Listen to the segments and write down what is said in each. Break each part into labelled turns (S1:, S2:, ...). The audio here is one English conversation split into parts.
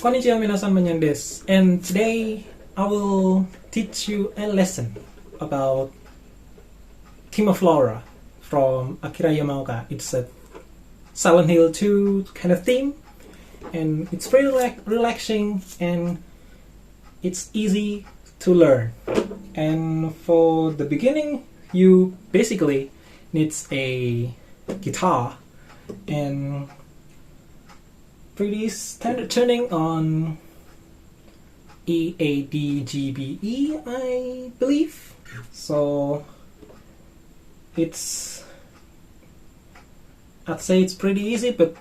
S1: Konnichiwa minasan manyan desu. And today I will teach you a lesson about Theme of Flora from Akira Yamaoka. It's a Silent Hill 2 kind of theme, and it's pretty relaxing and it's easy to learn. And for the beginning, you basically need a guitar and pretty standard tuning on E, A, D, G, B, E, I believe. So I'd say it's pretty easy, but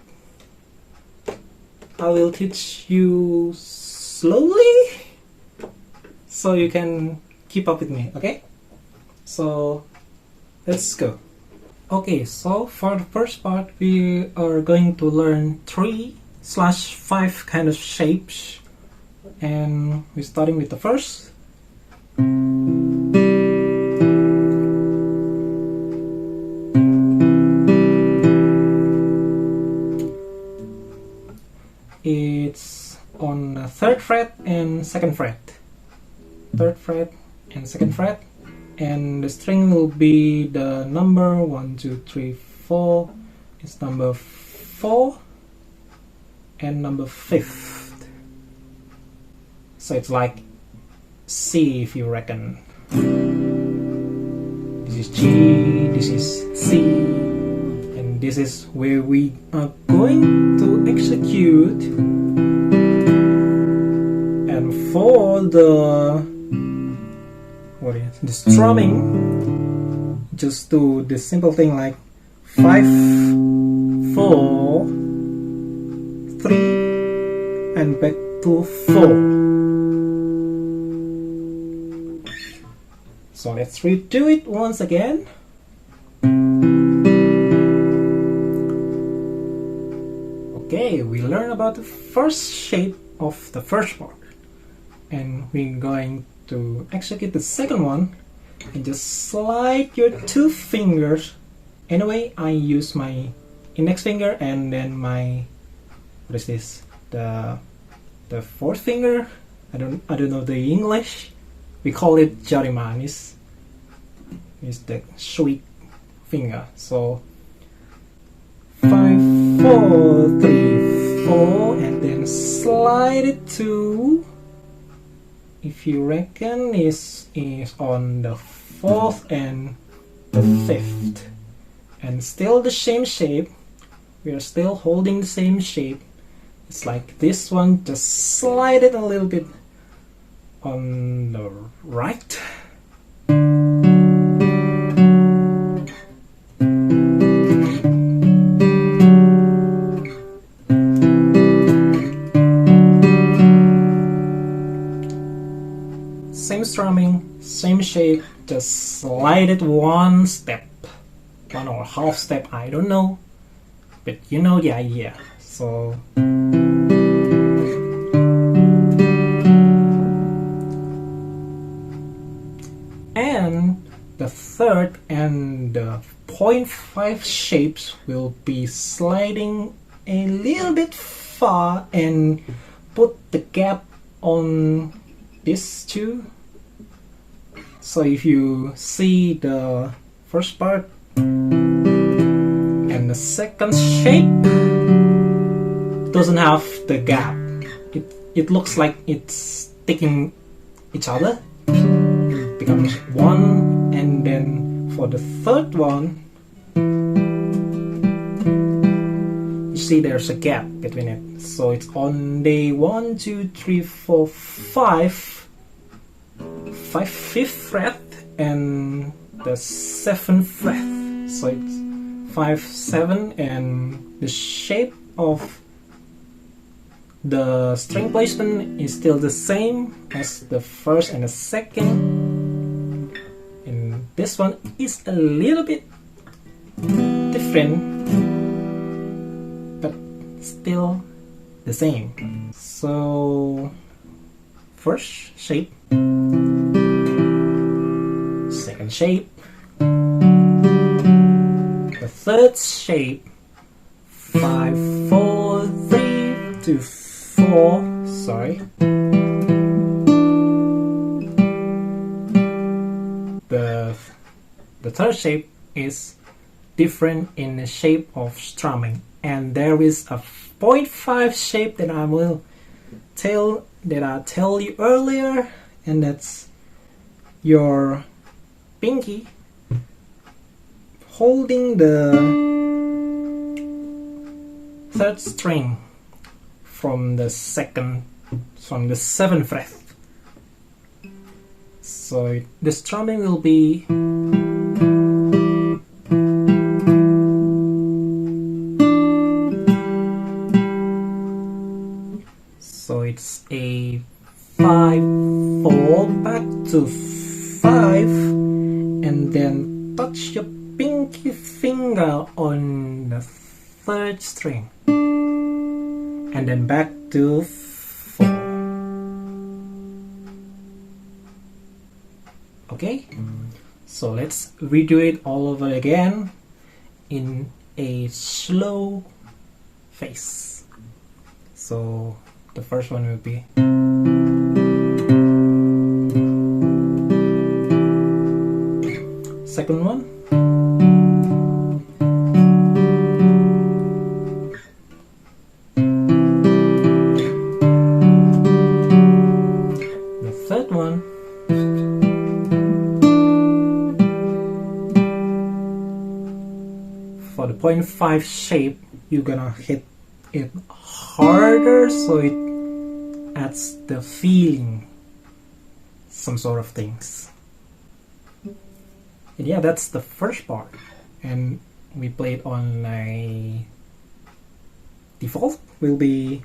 S1: I will teach you slowly so you can keep up with me, okay? So let's go. Okay, so for the first part, we are going to learn 3/5 kind of shapes, and we're starting with the first. It's on the 3rd fret and 2nd fret. 3rd fret and 2nd fret, and the string will be the number 1, 2, 3, 4. It's number 4 and number 5th. So it's like C if you reckon. This is G, this is C, and this is where we are going to execute. And for the strumming, just do this simple thing like 5, 4, 3, and back to 4. So let's redo it once again. Okay, we learned about the first shape of the first part, and we're going to execute the second one. And just slide your 2 fingers. Anyway, I use my index finger and then my, what is this? The 4th finger. I don't know the English. We call it jariman. It's the sweet finger. So 5, 4, 3, 4, and then slide it to, if you reckon, is on the 4th and the 5th, and still the same shape. We are still holding the same shape. It's like this one, just slide it a little bit on the right. Same strumming, same shape, just slide it 1 step, 1 or half step, I don't know, but you know the idea. So and the 3rd and the 0.5 shapes will be sliding a little bit far and put the gap on these 2. So if you see the first part and the second shape doesn't have the gap, it looks like it's taking each other. It becomes 1, and then for the 3rd one, you see there's a gap between it. So it's on the 1, 2, 3, 4, 5, 5th fret and the 7th fret. So it's 5, 7, and the shape of the string placement is still the same as the 1st and the 2nd, and this one is a little bit different, but still the same. So first shape, 2nd shape, the 3rd shape, 5, 4, 3, 2, 4, Sorry. The third shape is different in the shape of strumming, and there is a 0.5 shape that I tell you earlier, and that's your pinky holding the third string from the 7th fret. So the strumming will be it's a 5/4 back to 5, and then touch your pinky finger on the third string, and then back to 4. Okay, so let's redo it all over again in a slow phase. So the first one will be second one, the third one, for the 0.5 shape you're gonna hit it harder so it adds the feeling, some sort of things. And yeah, that's the first part, and we play it on a default will be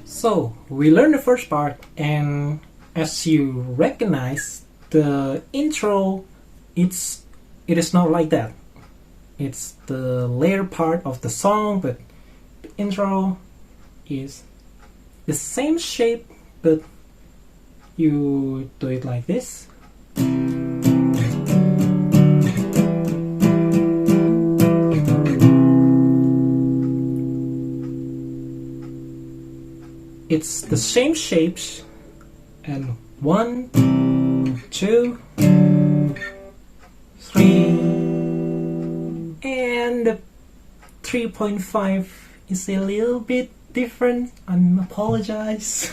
S1: so we learned the first part, and as you recognize, the intro it is not like that. It's the later part of the song, but the intro is the same shape, but you do it like this. It's the same shapes, and 1, 2, 3, and the 3.5 is a little bit different. I apologize.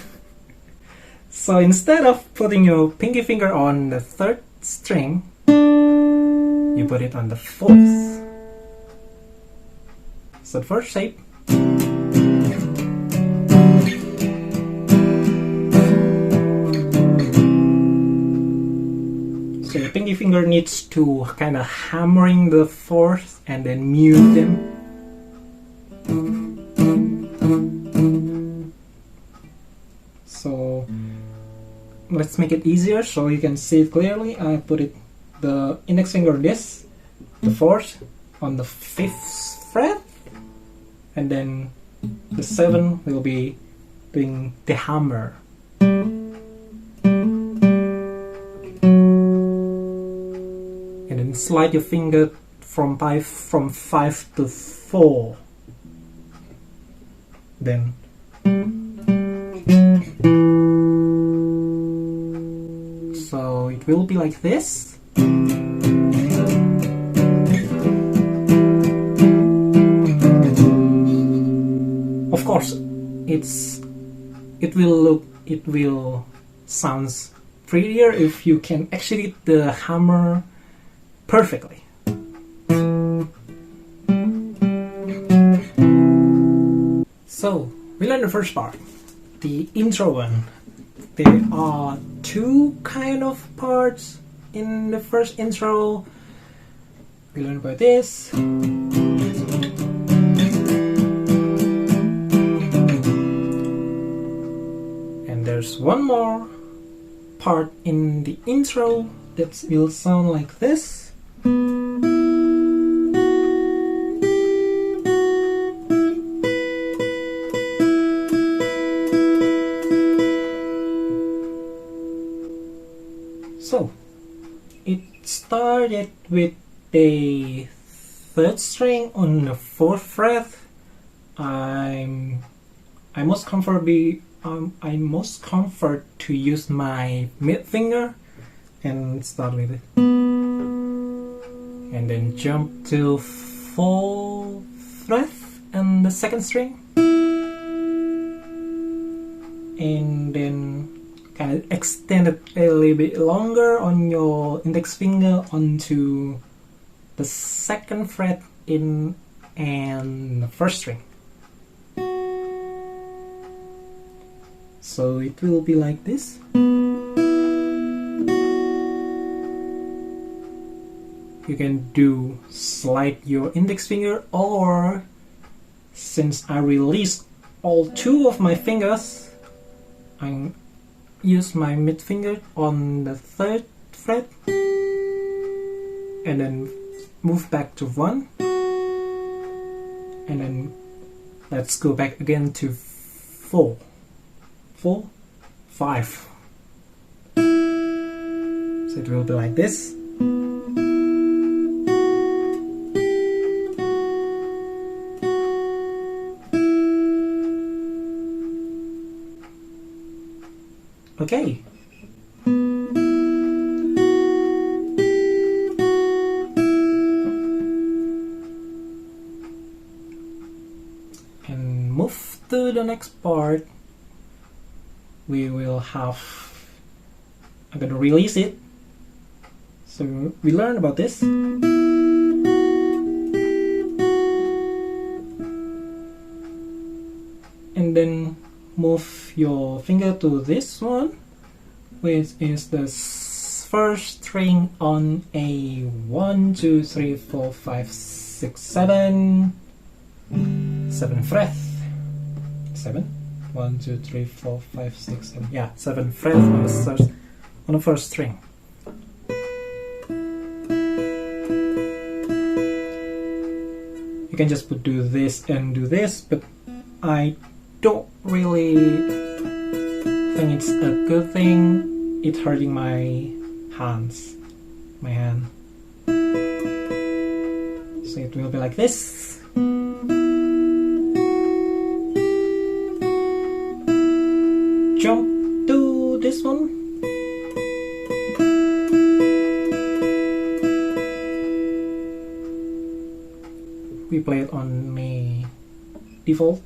S1: So instead of putting your pinky finger on the third string, you put it on the 4th. So the first shape, so your pinky finger needs to kind of hammering the 4th and then mute them. So let's make it easier so you can see it clearly. I put the index finger this, the 4th on the 5th fret, and then the 7 will be doing the hammer. And then slide your finger from 5 to 4. Then so it will be like this. Of course, it will sounds prettier if you can actually hit the hammer perfectly. So we learned the first part, the intro one. There are two kind of parts in the first intro. We learned about this. And there's one more part in the intro that will sound like this. So it started with a third string on the fourth fret, I most comfort to use my mid finger and start with it, and then jump to 4th fret and the second string, and then kind of extend it a little bit longer on your index finger onto the second fret in and the first string. So it will be like this. You can do slide your index finger, or since I released all 2 of my fingers, I use my mid finger on the 3rd fret and then move back to 1, and then let's go back again to 4, 5. So it will be like this. Okay. And move to the next part. We will have, I'm going to release it. So we learned about this. And then move your finger to this one, which is the first string on a 1, 2, 3, 4, 5, 6, 7 fret. 7? 1, 2, 3, 4, 5, 6, 7. Yeah, 7 fret on the first string. You can just do this and do this, but I don't really think it's a good thing. It's hurting my hand. So it will be like this. Jump to this one. We play it on the default.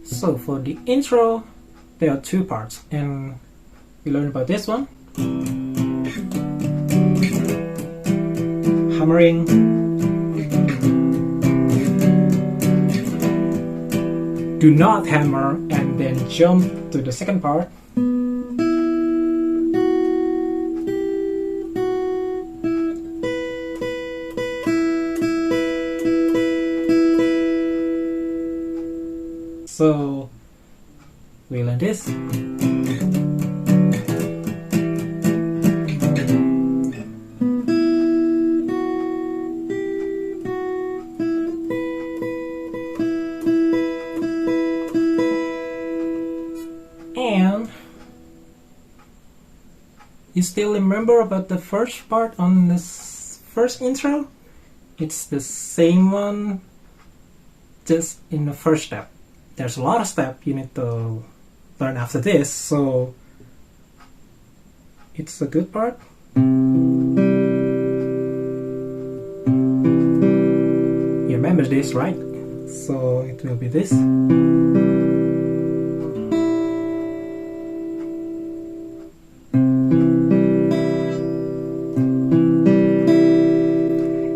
S1: So for the intro, there are 2 parts, and we learned about this one. Hammering. Do not hammer and then jump to the second part. So we learn this. And you still remember about the first part on this first intro? It's the same one, just in the first step. There's a lot of steps you need to learn after this, so it's a good part. You remember this, right? So it will be this.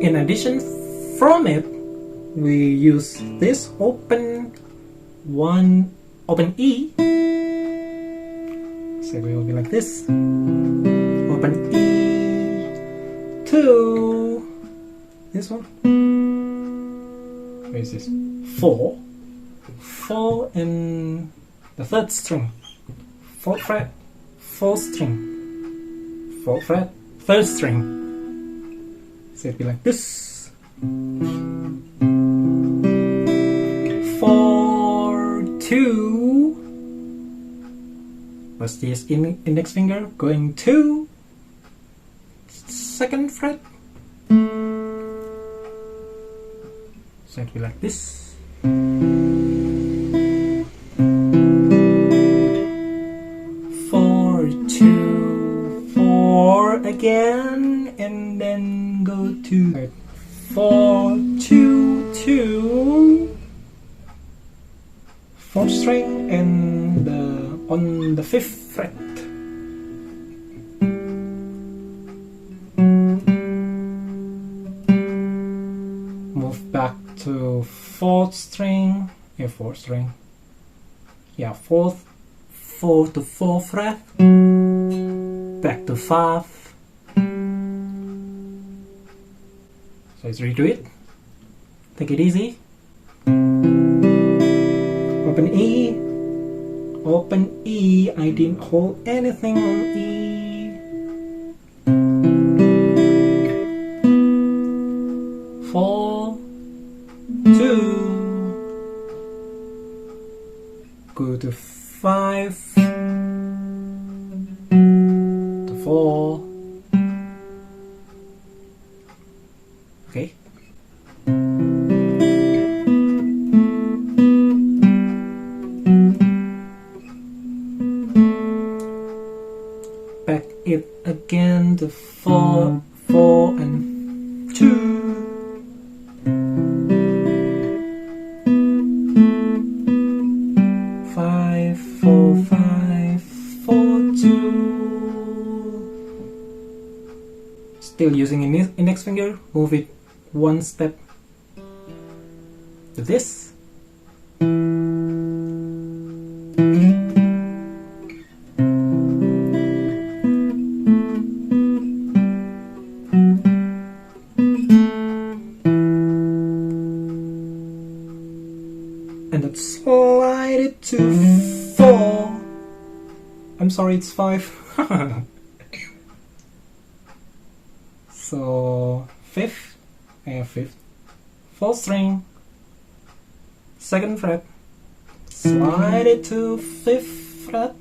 S1: In addition from it, we use this open E. So we will be like this. Open E to this one. Where is this? 4 in the 3rd string. 4th fret, 4th string, 4th fret, 3rd string. So it'd be like this. was this index finger going to 2nd fret. So it will be like this. 4, 2, 4 again, and then go to 4, 2, 2, 4th string, and on the 5th fret. Move back to 4th string, 4th string, 4th to 4th fret, back to 5. So let's redo it. Take it easy. Open E. Open E. I didn't hold anything on E. 4, 2. Go to 5. To 4. Okay. Back it again to 4, 4 and 2. 5, 4, 5, 4, 2. Still using index finger, move it one step to this. And then slide it to 4. I'm sorry, it's 5. So 5th and 5th, 4th string, 2nd fret, slide it to 5th fret,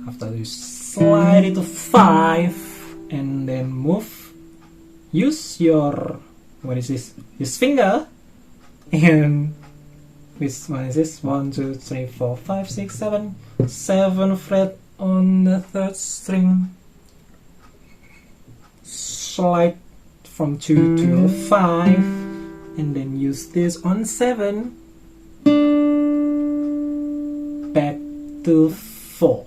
S1: after you slide it to 5, and then move, use your, what is this finger, and which one is this? 1, 2, 3, 4, 5, 6, 7. 7th fret on the 3rd string. Slide from 2 to 5, and then use this on 7. Back to 4.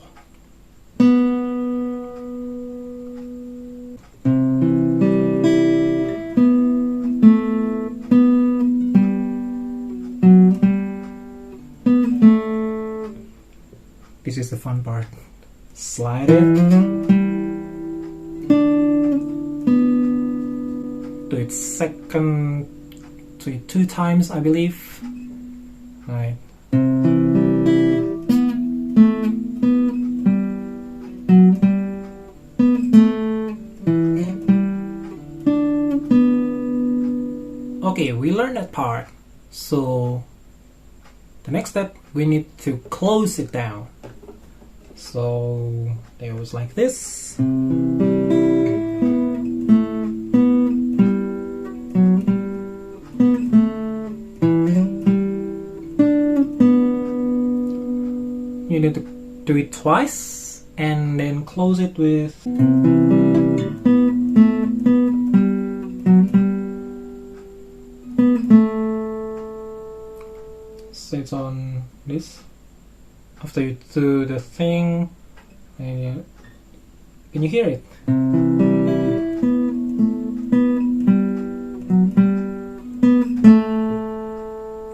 S1: This is the fun part. Slide it. Do it second, do it 2 times, I believe. Right. Okay, we learned that part. So the next step, we need to close it down. So it was like this. You need to do it twice and then close it with so it's on this. After you do the thing, and can you hear it?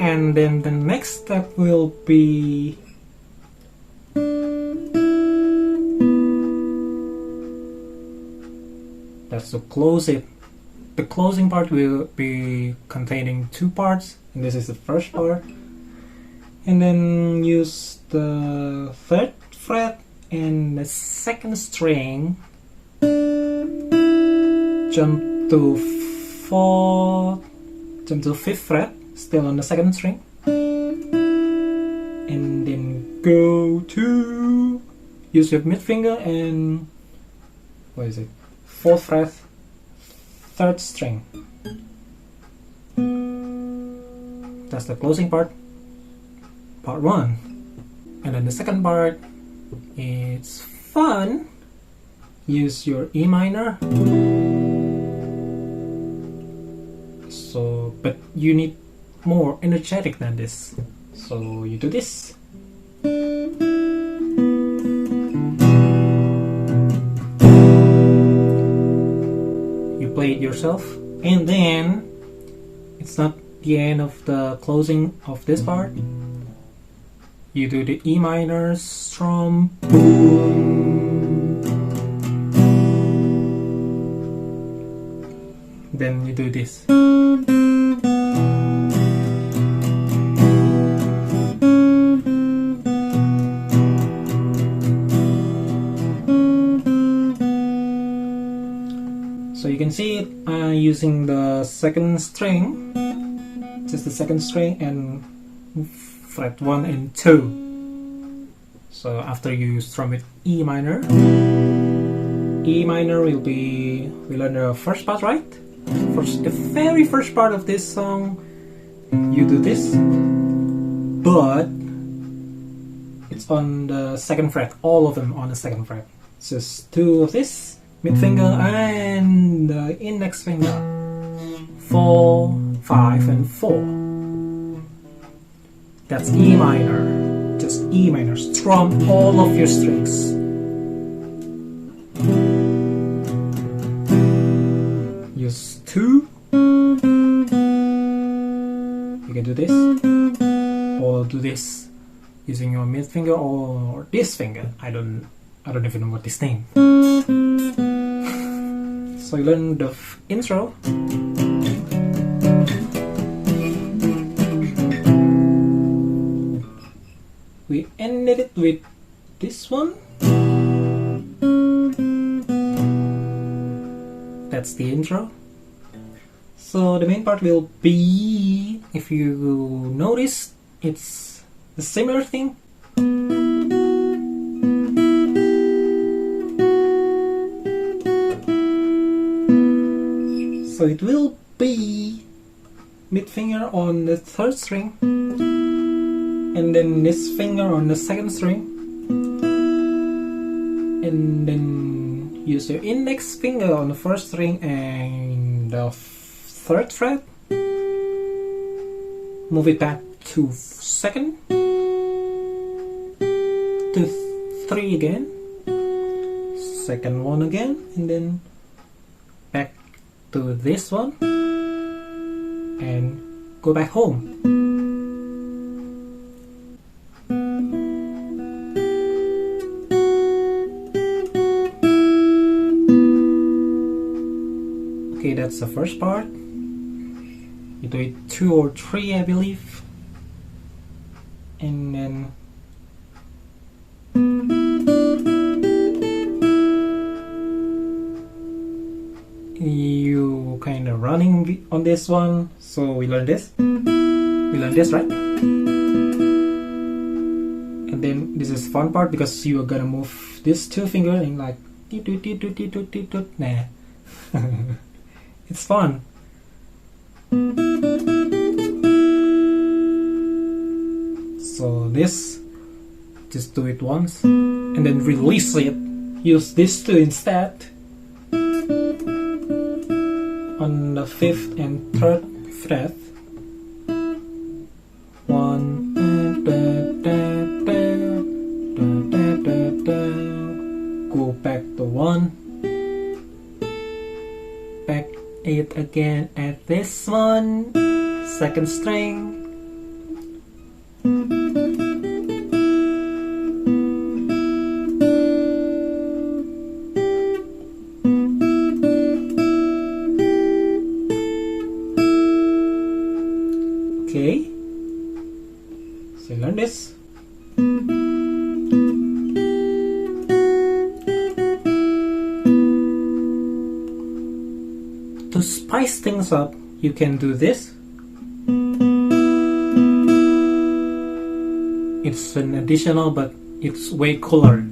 S1: And then the next step will be that's to close it. The closing part will be containing 2 parts, and this is the first part. And then use the 3rd fret and the 2nd string jump to 4th, jump to 5th fret, still on the 2nd string, and then go to, use your mid finger and, what is it, 4th fret, 3rd string. That's the closing part 1. And then the second part, it's fun. Use your E minor. So, but you need more energetic than this. So you do this. You play it yourself, and then it's not the end of the closing of this part. You do the E minor strum, boom. Then you do this. So you can see it using the 2nd string, just the 2nd string and fret 1 and 2. So after you strum with E minor will be, we learn the first part, right? The very first part of this song, you do this, but it's on the 2nd fret, all of them on the 2nd fret. It's just 2 of this, mid finger and the index finger, 4, 5 and 4. That's E minor, just E minor, strum all of your strings. Use 2. You can do this, or do this using your mid finger or this finger. I don't even know what this name. So you learn the intro. We ended it with this one. That's the intro. So the main part will be, if you notice, it's a similar thing. So it will be mid finger on the 3rd string, and then this finger on the 2nd string, and then use your index finger on the 1st string and the 3rd fret, move it back to 2nd, to 3 again, 2nd one again, and then back to this one, and go back home. Okay, that's the first part. You do it 2 or 3, I believe, and then you kind of running on this one. So we learn this, right? And then this is fun part because you are gonna move this 2 finger and like nah. It's fun. So this, just do it once and then release it. Use this 2 instead on the 5th and 3rd fret. 1, go back to 1, back it again at this one, 2nd string, okay, so learn this. spice things up, you can do this. It's an additional, but it's way cooler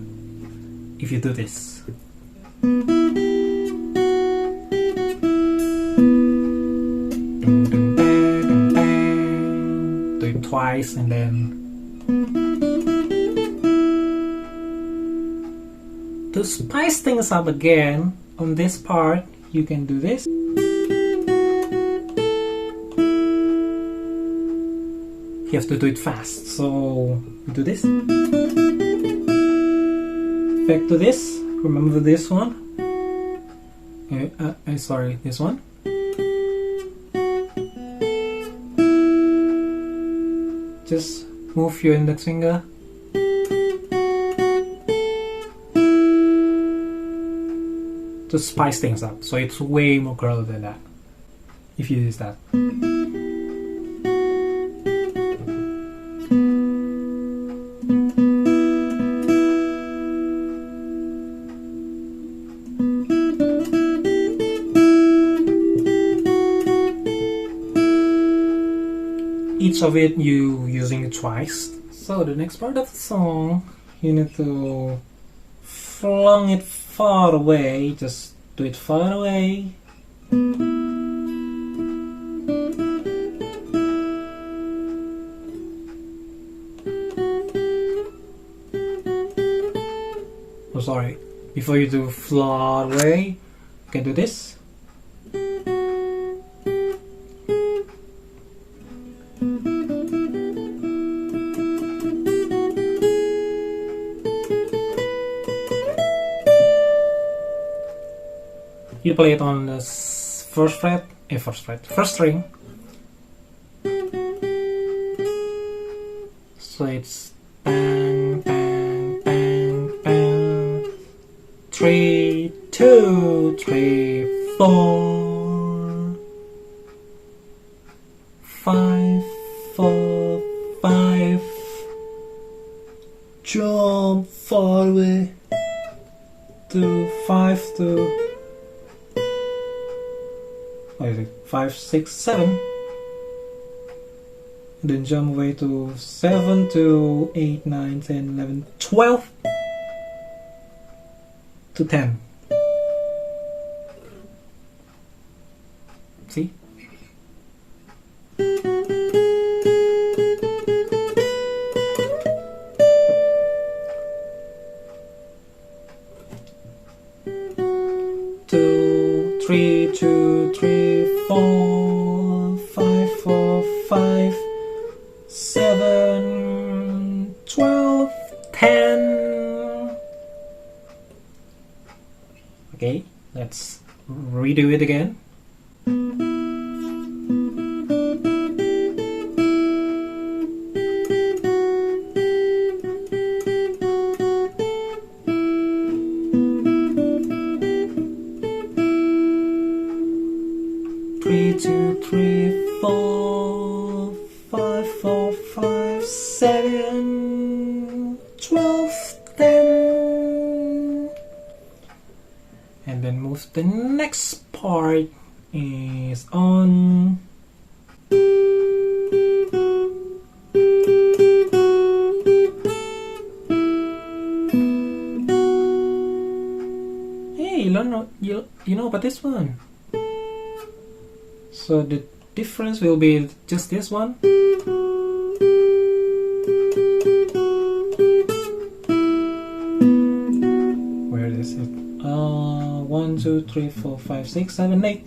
S1: if you do this. Do it twice and then to spice things up again on this part, you can do this. You have to do it fast, so do this. Back to this. Remember this one? Sorry, this one. Just move your index finger. To spice things up, so it's way more curly than that if you use that. Each of it you using it twice. So the next part of the song, you need to flung it far away. Just do it far away. Oh, sorry. Before you do far away, you can do this. You play it on the first string. So it's bang, bang, bang, bang. 3, 2, 3, 4, 5, 4, 5. Jump far away to 5 to 5, 6, 7, and then jump away to 7 to 8, 9, 10, 11, 12 to 10. See? Two, three, 2, 3, 4, 5, 4, 5, 7, 12, 10. Okay, let's redo it again. 3, 2, 3, 4, 5, 4, 5, 7, 12, 10. And then move the next part is on. Hey, you know about this one. So the difference will be just this one. Where is it? 1, 2, 3, 4, 5, 6, 7, 8.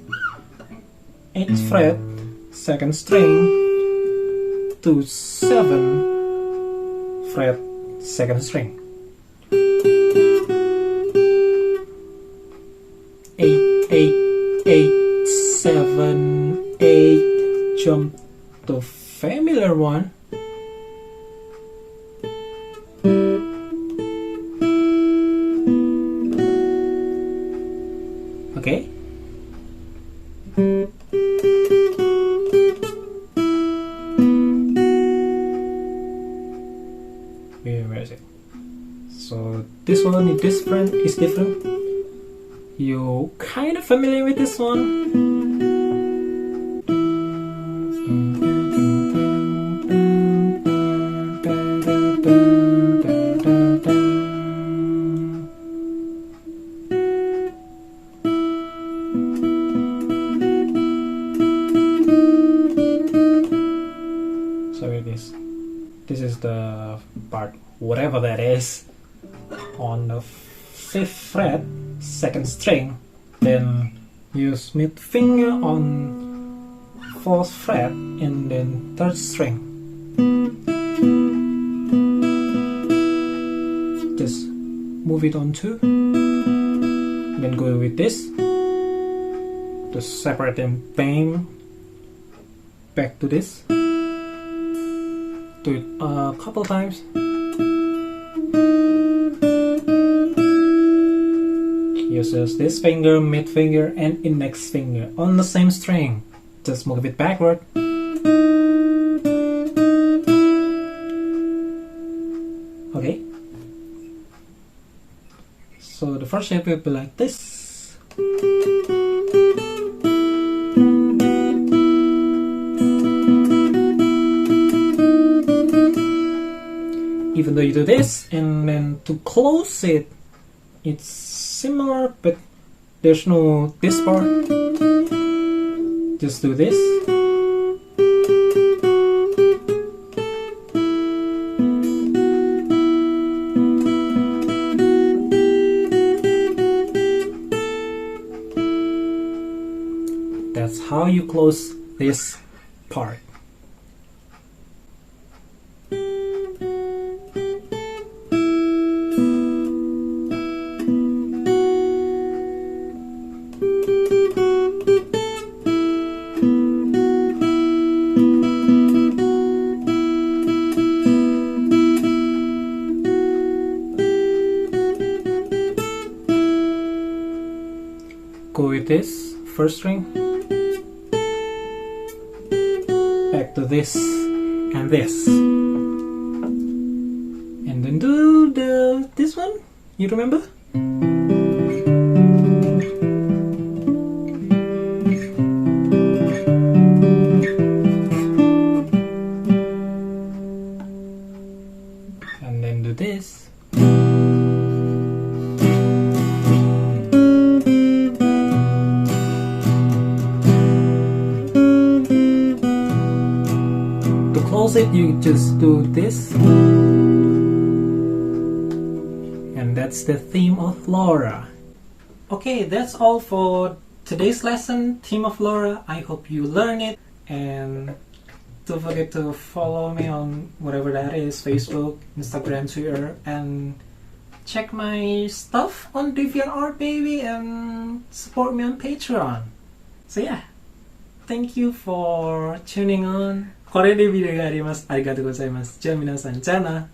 S1: 8th fret, 2nd string to 7 fret, 2nd string. 8, 8, 8, 7, 8, jump to familiar one. Okay. Where is it? So this one is different. You kind of familiar with this one. whatever that is, on the 5th fret, 2nd string, then use mid finger on 4th fret and then 3rd string. Just move it on 2, then go with this, just separate them, bang, back to this, do it a couple times. Uses this finger, mid finger and index finger on the same string. Just move it backward. Okay. So the first shape will be like this. Even though you do this, and then to close it, it's similar, but there's no this part. Just do this. That's how you close this part. Go with this first string, back to this and this, and then do this one. You remember? And then do this. Close it, you just do this, and that's the theme of Laura. Okay, that's all for today's lesson, theme of Laura. I hope you learn it, and don't forget to follow me on whatever that is, Facebook, Instagram, Twitter, and check my stuff on DeviantArt baby, and support me on Patreon. So yeah, thank you for tuning on. これでビデオがあります。ありがとうございます。じゃあ皆さん、じゃあな。